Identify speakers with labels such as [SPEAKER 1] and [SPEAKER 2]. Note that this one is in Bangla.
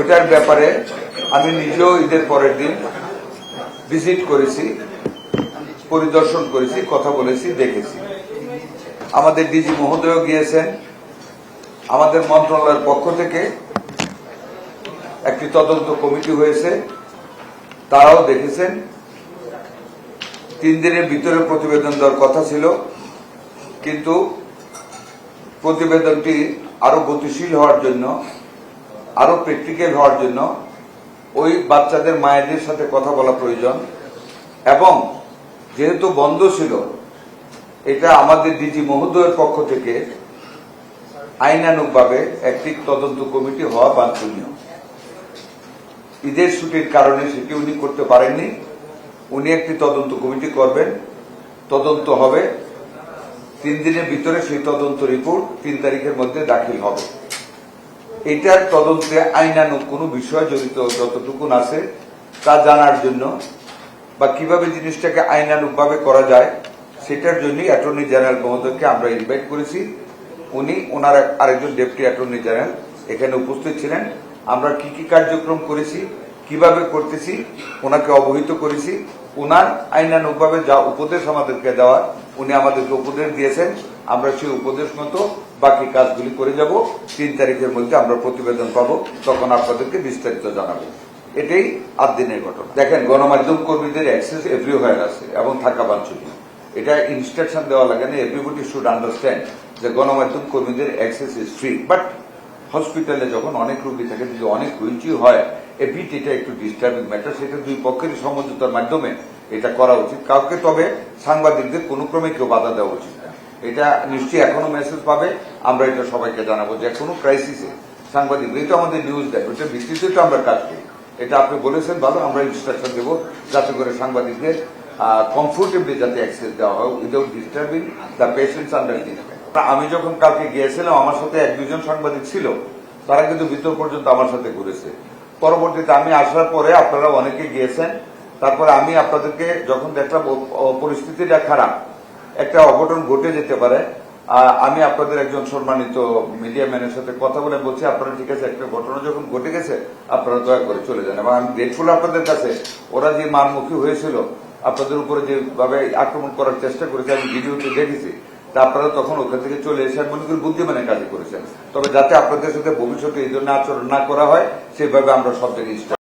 [SPEAKER 1] ওইটার ব্যাপারে আমি নিজেও ঈদের পরের দিন ভিজিট করেছি, পরিদর্শন করেছি, কথা বলেছি, দেখেছি। আমাদের ডিজি মহোদয় গিয়েছেন। আমাদের মন্ত্রণালয়ের পক্ষ থেকে একটি তদন্ত কমিটি হয়েছে, তারাও দেখেছেন। 3 দিনের ভিতরে প্রতিবেদন দেওয়ার কথা ছিল, কিন্তু প্রতিবেদনটি আরো গতিশীল হওয়ার জন্য, আরো প্র্যাকটিক্যাল হওয়ার জন্য ওই বাচ্চাদের মায়েদের সাথে কথা বলা প্রয়োজন। এবং যেহেতু বন্ধ ছিল, এটা আমাদের ডিজি মহোদয়ের পক্ষ থেকে আইনানুগভাবে একটি তদন্ত কমিটি হওয়া বাঞ্ছনীয়। ঈদের ছুটির কারণে সেটি উনি করতে পারেননি। উনি একটি তদন্ত কমিটি করবেন, তদন্ত হবে। 3 দিনের ভিতরে সেই তদন্ত রিপোর্ট 3 তারিখের মধ্যে দাখিল হবে। এটার তদন্তে আইনানুগ কোনো বিষয় জড়িত যতটুকু আছে তা জানার জন্য বা কিভাবে জিনিসটাকে আইনানুগভাবে করা যায় সেটার জন্য অ্যাটর্নি জেনারেল মহোদয়কে আমরা ইনভাইট করেছি। উনি ওনার আরেকজন ডেপুটি অ্যাটর্নি জেনারেল এখানে উপস্থিত ছিলেন। আমরা কি কি কার্যক্রম করেছি, কিভাবে করতেছি, ওনাকে অবহিত করেছি। ওনার আইনানুগভাবে যা উপদেশ আমাদেরকে দেওয়ার, উনি আমাদেরকে উপদেশ দিয়েছেন। আমরা সেই উপদেশ মতো বাকি কাজগুলি করে যাব। 3 তারিখের মধ্যে আমরা প্রতিবেদন পাবো, তখন আপনাদেরকে বিস্তারিত জানাবো। এটাই 8 দিনের ঘটনা। দেখেন, গণমাধ্যম কর্মীদের অ্যাক্সেস এভরিওয়্যার আছে এবং থাকা বাঞ্ছনীয়। এটা ইনস্ট্রাকশন দেওয়া লাগে না। এভরিবডি শুড আন্ডারস্ট্যান্ড যে গণমাধ্যম কর্মীদের অ্যাক্সেস ইজ ফ্রি। বাট হসপিটালে যখন অনেক রোগী থাকে, যদি অনেক হুইলচেয়ার হয়, এবিট এটা একটু ডিস্টার্বিং ম্যাটার। সেটা 2 পক্ষেরই সমঝোতার মাধ্যমে এটা করা উচিত। কাউকে তবে সাংবাদিকদের কোনো ক্রমে কেউ বাধা দেওয়া উচিত না। এটা নিশ্চয়ই এখনো মেসেজ পাবে, আমরা এটা সবাইকে জানাবো যে কোনো ক্রাইসিসে সাংবাদিক, এটা আমাদের নিউজ দেয়, ওইটার ভিত্তিতে তো আমরা কাজ করি। এটা আপনি বলেছেন ভালো, আমরা ইনস্ট্রাকশন দেবো যাতে করে সাংবাদিকদের কমফোর্টেবলি যাতে অ্যাক্সেস দেওয়া হয় without disturbing the patients under treatment. আমি যখন কালকে গিয়েছিলাম, আমার সাথে 1-2 জন সাংবাদিক ছিল, তারা কিন্তু ভিতর পর্যন্ত আমার সাথে ঘুরেছে। পরবর্তীতে আমি আসার পরে আপনারা অনেকে গিয়েছেন। তারপরে আমি আপনাদেরকে যখন দেখলাম পরিস্থিতিটা খারাপ, একটা অঘটন ঘটে যেতে পারে, আমি আপনাদের একজন সম্মানিত মিডিয়া ম্যানের সাথে কথা বলে বলছি, আপনারা ঠিক আছে, একটা ঘটনা যখন ঘটে গেছে আপনারা দয়া করে চলে যান। এবং আমি গ্রেটফুল আপনাদের কাছে, ওরা যে মারমুখী হয়েছিল, আপনাদের উপরে যেভাবে আক্রমণ করার চেষ্টা করেছে, আমি ভিডিওতে দেখেছি। তা আপনারা তখন ওখান থেকে চলে এসে মনে করি বুদ্ধিমানের কাজ করেছেন। তবে যাতে আপনাদের সাথে ভবিষ্যতে এই জন্য আচরণ না করা হয়, সেভাবে আমরা সব জায়গায়